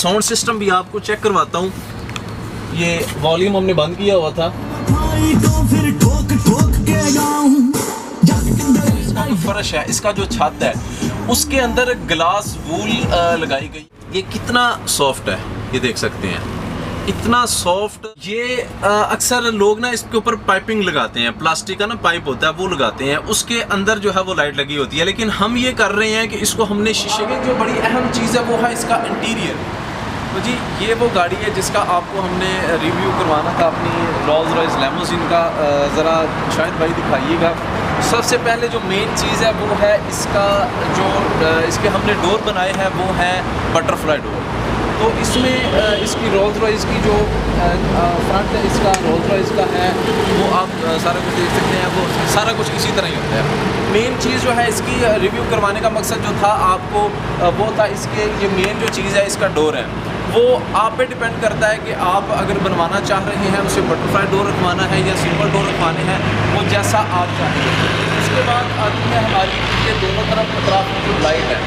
Sound system भी आपको check करवाता हूँ। ये वॉल्यूम हमने बंद किया हुआ था। इसका जो फर्श है, इसका जो छत है, उसके अंदर ग्लास वूल लगाई गई। ये कितना सॉफ्ट है, ये देख सकते हैं, इतना सॉफ्ट। ये अक्सर लोग ना इसके ऊपर पाइपिंग लगाते हैं, प्लास्टिक का ना पाइप होता है वो लगाते हैं, उसके अंदर जो है वो लाइट लगी होती है। लेकिन हम ये कर रहे हैं कि इसको हमने शीशे की, जो बड़ी अहम चीज़ है वो है इसका इंटीरियर। तो जी ये वो गाड़ी है जिसका आपको हमने रिव्यू करवाना था, अपनी रोल्स रॉयस लिमोजिन का। ज़रा शायद भाई दिखाइएगा। सबसे पहले जो मेन चीज़ है वो है इसका जो इसके हमने डोर बनाए हैं वो है बटरफ्लाई डोर। तो इसमें इसकी रोल्स रॉयस की जो फ्रंट है इसका रोल्स रॉयस का है, वो आप सारा कुछ देख सकते हैं, वो सारा कुछ इसी तरह ही होता है। मेन चीज़ जो है इसकी रिव्यू करवाने का मकसद जो था आपको वो था, इसके ये मेन जो चीज़ है इसका डोर है, वो आप पे डिपेंड करता है कि आप अगर बनवाना चाह रहे हैं, उसे बटरफ्लाई डोर रखवाना है या सिंपल डोर रखवाने हैं, वो जैसा आप चाहेंगे। उसके बाद आती है हमारी ये दोनों तरफ अतराफ में जो लाइट है,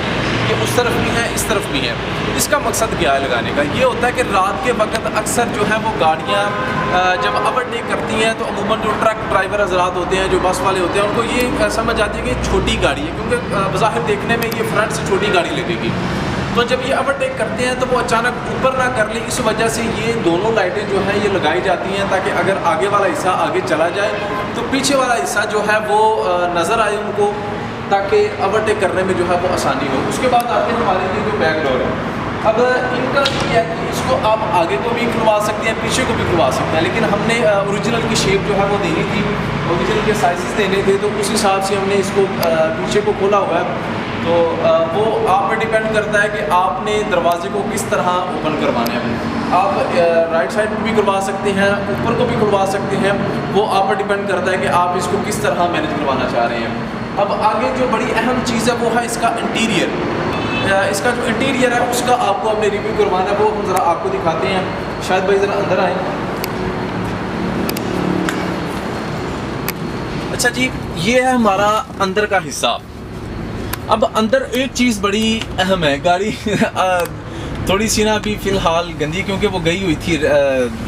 ये उस तरफ भी है इस तरफ भी है। इसका मकसद क्या है लगाने का? ये होता है कि रात के वक्त अक्सर जो है वो गाड़ियाँ जब ओवरटेक करती हैं तो अमूमन जो ट्रक ड्राइवर हजरात होते हैं, जो बस वाले होते हैं, उनको ये समझ आती है कि छोटी गाड़ी है, क्योंकि बज़ाहिर देखने में ये फ्रंट से छोटी गाड़ी लगेगी। तो जब ये ओवरटेक करते हैं तो वो अचानक ऊपर ना कर ले, इस वजह से ये दोनों लाइटें जो हैं ये लगाई जाती हैं, ताकि अगर आगे वाला हिस्सा आगे चला जाए तो पीछे वाला हिस्सा जो है वो नज़र आए उनको, ताकि ओवरटेक करने में जो है वो आसानी हो। उसके बाद आते हैं हमारे लिए जो बैक डोर है। अब इनका ये है कि इसको आप आगे को भी खुलवा सकते हैं, पीछे को भी खुलवा सकते हैं, लेकिन हमने ओरिजिनल की शेप जो है वो देनी थी, ओरिजिनल के साइज़ देने थे, तो उस हिसाब से हमने इसको पीछे को खोला हुआ है। तो वो आप पे डिपेंड करता है कि आपने दरवाजे को किस तरह ओपन करवाना है। आप राइट साइड पर भी करवा सकते हैं, ऊपर को भी करवा सकते हैं, वो आप पर डिपेंड करता है कि आप इसको किस तरह मैनेज करवाना चाह रहे हैं। अब आगे जो बड़ी अहम चीज़ है वो है इसका इंटीरियर। इसका जो इंटीरियर है उसका आपको हमने रिव्यू करवाना है, वो हम ज़रा आपको दिखाते हैं। शायद भाई ज़रा अंदर आए। अच्छा जी, ये है हमारा अंदर का हिस्सा। अब अंदर एक चीज़ बड़ी अहम है, गाड़ी थोड़ी सी ना अभी फ़िलहाल गंदी, क्योंकि वो गई हुई थी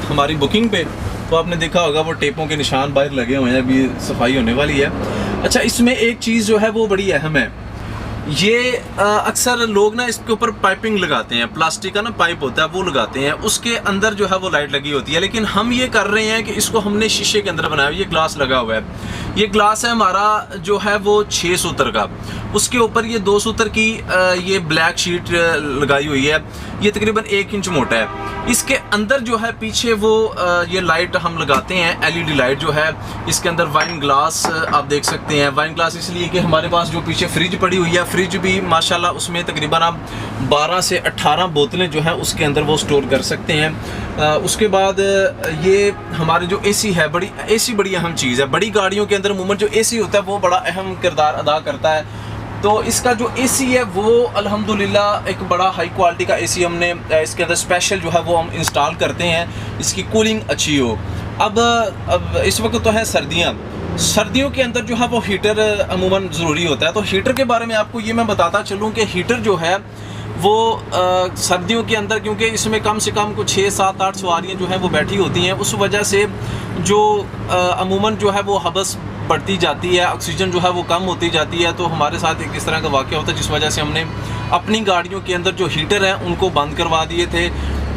हमारी बुकिंग पे, तो आपने देखा होगा वो टेपों के निशान बाहर लगे हुए हैं, अभी सफाई होने वाली है। अच्छा, इसमें एक चीज़ जो है वो बड़ी अहम है। ये अक्सर लोग ना इसके ऊपर पाइपिंग लगाते हैं, प्लास्टिक का ना पाइप होता है वो लगाते हैं, उसके अंदर जो है वो लाइट लगी होती है। लेकिन हम ये कर रहे हैं कि इसको हमने शीशे के अंदर बनाया, ये ग्लास लगा हुआ है। ये ग्लास है हमारा जो है वो 6 सूत्र का, उसके ऊपर ये 2 सूत्र की ये ब्लैक शीट लगाई हुई है, ये तकरीबन 1 इंच मोटा है। इसके अंदर जो है पीछे वो ये लाइट हम लगाते हैं, LED लाइट जो है। इसके अंदर वाइन ग्लास आप देख सकते हैं, वाइन ग्लास इसलिए कि हमारे पास जो पीछे फ्रिज पड़ी हुई है, फ्रिज भी माशाल्लाह उसमें तकरीबन आप 12 से 18 बोतलें जो हैं उसके अंदर वो स्टोर कर सकते हैं। उसके बाद ये हमारे जो AC है, AC बड़ी अहम चीज़ है। बड़ी गाड़ियों के अंदर अमूमन जो AC होता है वो बड़ा अहम किरदार अदा करता है। तो इसका जो AC है वो अल्हम्दुलिल्लाह एक बड़ा हाई क्वालिटी का AC हमने इसके अंदर स्पेशल जो है वो हम इंस्टॉल करते हैं, इसकी कूलिंग अच्छी हो। अब इस वक्त तो है सर्दियों के अंदर जो है वो हीटर अमूमन ज़रूरी होता है। तो हीटर के बारे में आपको ये मैं बताता चलूँ कि हीटर जो है वो सर्दियों के अंदर, क्योंकि इसमें कम से कम कुछ 6, 7, 8 सवारियाँ जो हैं वो बैठी होती हैं, उस वजह से जो अमूमन जो है वो हबस बढ़ती जाती है, ऑक्सीजन जो है वो कम होती जाती है। तो हमारे साथ एक इस तरह का वाक़या होता है जिस वजह से हमने अपनी गाड़ियों के अंदर जो हीटर हैं उनको बंद करवा दिए थे।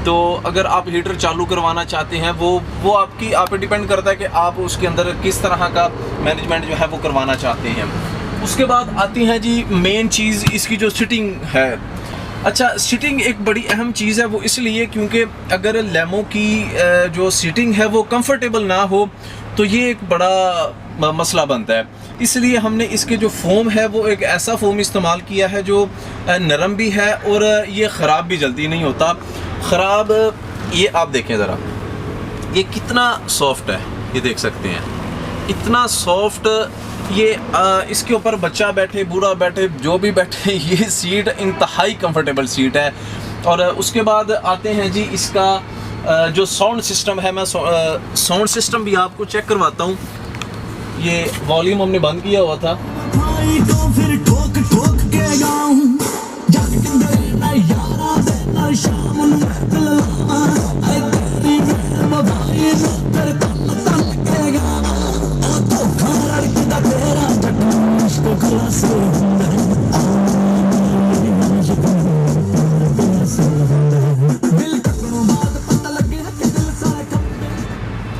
तो अगर आप हीटर चालू करवाना चाहते हैं वो आप पे डिपेंड करता है कि आप उसके अंदर किस तरह का मैनेजमेंट जो है वो करवाना चाहते हैं। उसके बाद आती है जी मेन चीज़, इसकी जो सीटिंग है। अच्छा, सीटिंग एक बड़ी अहम चीज़ है, वो इसलिए क्योंकि अगर लेमो की जो सीटिंग है वो कंफर्टेबल ना हो तो ये एक बड़ा मसला बनता है। इसलिए हमने इसके जो फोम है वो एक ऐसा फोम इस्तेमाल किया है जो नरम भी है और ये ख़राब भी जल्दी नहीं होता। ख़राब ये आप देखें ज़रा, ये कितना सॉफ्ट है, ये देख सकते हैं, इतना सॉफ्ट। ये इसके ऊपर बच्चा बैठे, बूढ़ा बैठे, जो भी बैठे, ये सीट इंतहाई कंफर्टेबल सीट है। और उसके बाद आते हैं जी इसका जो साउंड सिस्टम है, मैं साउंड सिस्टम भी आपको चेक करवाता हूँ। ये वॉल्यूम हमने बंद किया हुआ था।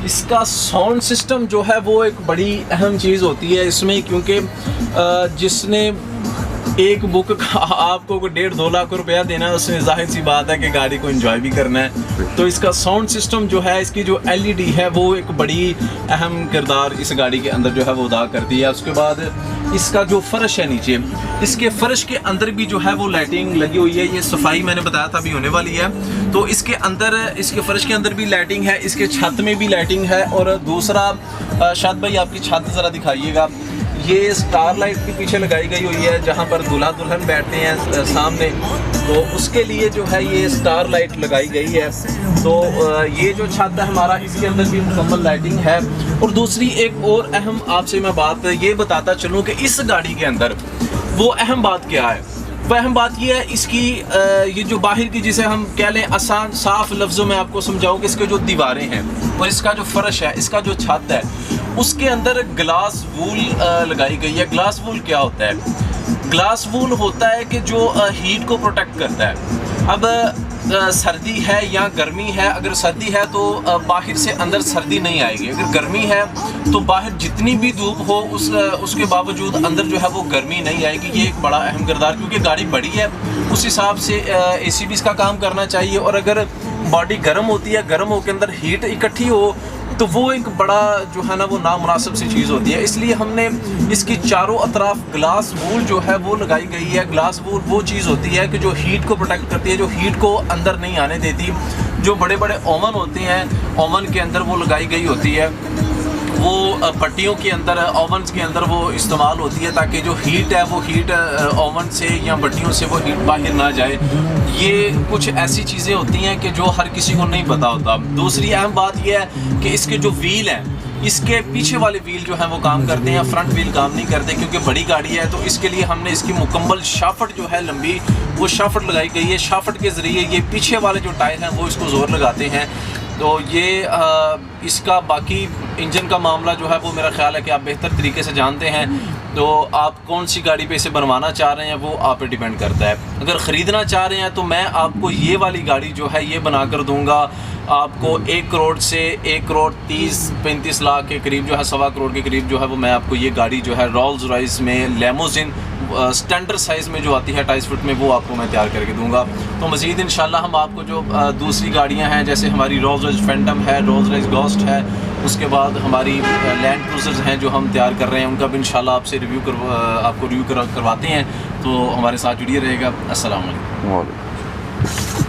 इसका साउंड सिस्टम जो है वो एक बड़ी अहम चीज़ होती है इसमें, क्योंकि जिसने एक बुक का आपको 1.5-2 लाख रुपया देना है, उसमें जाहिर सी बात है कि गाड़ी को एंजॉय भी करना है। तो इसका साउंड सिस्टम जो है, इसकी जो LED है वो एक बड़ी अहम किरदार इस गाड़ी के अंदर जो है वो अदा करती है। उसके बाद इसका जो फर्श है नीचे, इसके फर्श के अंदर भी जो है वो लाइटिंग लगी हुई है। ये सफाई मैंने बताया था अभी होने वाली है। तो इसके अंदर, इसके फर्श के अंदर भी लाइटिंग है, इसके छत में भी लाइटिंग है। और दूसरा, शाद भाई आपकी छत ज़रा दिखाइएगा, ये स्टार लाइट के पीछे लगाई गई हुई है जहाँ पर दूल्हा दुल्हन बैठते हैं सामने, तो उसके लिए जो है ये स्टार लाइट लगाई गई है। तो ये जो छत है हमारा, इसके अंदर भी मुकम्मल लाइटिंग है। और दूसरी एक और अहम आपसे मैं बात ये बताता चलूँ कि इस गाड़ी के अंदर वो अहम बात क्या है। वह अहम बात ये है, इसकी ये जो बाहर की, जिसे हम कह लें आसान साफ लफ्ज़ों में आपको समझाऊँ कि इसके जो दीवारें हैं और इसका जो फर्श है, इसका जो छत है, उसके अंदर ग्लास वूल लगाई गई है। ग्लास वूल क्या होता है? ग्लास वूल होता है कि जो हीट को प्रोटेक्ट करता है। अब सर्दी है या गर्मी है, अगर सर्दी है तो बाहर से अंदर सर्दी नहीं आएगी, अगर गर्मी है तो बाहर जितनी भी धूप हो उसके बावजूद अंदर जो है वो गर्मी नहीं आएगी। ये एक बड़ा अहम किरदार, क्योंकि गाड़ी बड़ी है उस हिसाब से AC भी इसका काम करना चाहिए। और अगर बॉडी गर्म होती है, गर्म होकर अंदर हीट इकट्ठी हो, तो वो एक बड़ा जो है ना वो नामुनासिब सी चीज़ होती है। इसलिए हमने इसकी चारों अतराफ ग्लास वूल जो है वो लगाई गई है। ग्लास वूल वो चीज़ होती है कि जो हीट को प्रोटेक्ट करती है, जो हीट को अंदर नहीं आने देती। जो बड़े बड़े ओवन होते हैं, ओवन के अंदर वो लगाई गई होती है, वो भट्टियों के अंदर, ओवन्स के अंदर वो इस्तेमाल होती है, ताकि जो हीट है वो हीट ओवन से या भट्टियों से वो हीट बाहर ना जाए। ये कुछ ऐसी चीज़ें होती हैं कि जो हर किसी को नहीं पता होता। दूसरी अहम बात यह है कि इसके जो व्हील हैं, इसके पीछे वाले व्हील जो हैं वो काम करते हैं, फ्रंट व्हील काम नहीं करते, क्योंकि बड़ी गाड़ी है। तो इसके लिए हमने इसकी मुकम्मल शाफट जो है लंबी, वो शाफट लगाई गई है। शाफट के ज़रिए ये पीछे वाले जो टायर हैं वो इसको ज़ोर लगाते हैं। तो ये इसका बाकी इंजन का मामला जो है वो मेरा ख्याल है कि आप बेहतर तरीके से जानते हैं। तो आप कौन सी गाड़ी पे इसे बनवाना चाह रहे हैं वो आप पे डिपेंड करता है। अगर ख़रीदना चाह रहे हैं तो मैं आपको ये वाली गाड़ी जो है ये बना कर दूँगा आपको 1 करोड़ से 1 करोड़ 30-35 लाख के करीब जो है, 1.25 करोड़ के करीब जो है वो मैं आपको ये गाड़ी जो है रोल्स रॉयस में लेमोजिन स्टैंडर्ड साइज़ में जो आती है 2.5 फुट में, वो आपको मैं तैयार करके दूंगा। तो मज़ीद इंशाल्लाह हम आपको जो दूसरी गाड़ियां हैं, जैसे हमारी रोल्स रॉयस फैंटम है, रोल्स रॉयस घोस्ट है, उसके बाद हमारी लैंड क्रूज़र्स हैं जो हम तैयार कर रहे हैं, उनका भी इंशाल्लाह आपसे आपको रिव्यू करवाते हैं। तो हमारे साथ जुड़िए रहेगा। अस्सलाम वालेकुम।